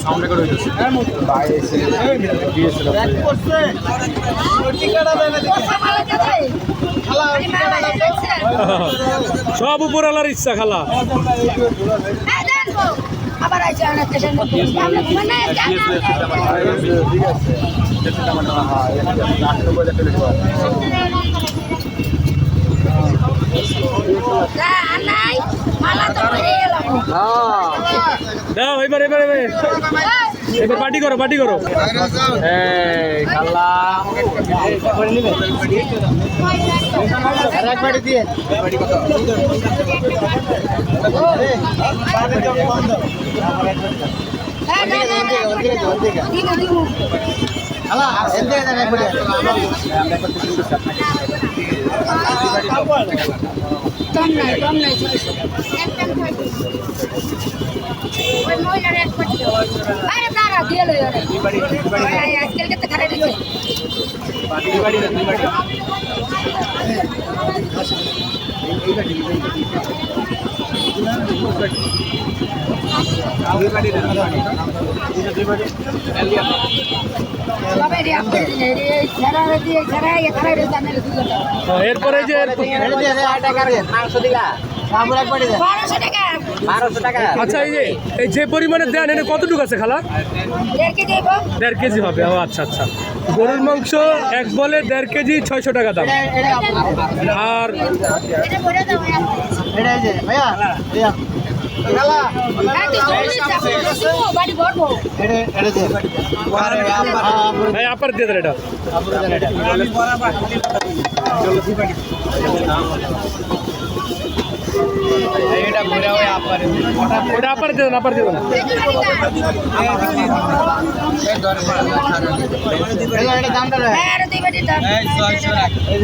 Sound record হইতেছে সব উপরওয়ালার ইচ্ছা খালা। আবার আইছে অনেক পেশেন্ট নাই মালা তো হয়ে গেল। দাও এবার এবার এবার এবার পার্টি করো পার্টি করো। এই খালা একবারে দিয়ে খালা এতে একবারে কম নাই ওই মহিলার এক পাটি আরে দাঁড়া দিয়ে লই আরে আজকাল কত খারাপ দিচ্ছে সবাই রে আপনি রে সারা দিয়ে সারা এ খারাপ রে জানেন দুটো এরপরে যে বারোশো টাকা আচ্ছা এই যে পরিমাণে দেন এনে কতটুকু আছে খালা? 1.5 কেজি দেব 1.5 কেজি হবে। ও আচ্ছা আচ্ছা, গরুর মাংস এক বলে 1.5 কেজি 600 টাকা দাম। আর এটা ভরে দাও ভাইয়া বাড়ি ভরবো আপার দিয়ে দেন এটা। ওটা আপার দিয়ে দেন আপার দিয়ে দেন। দামটা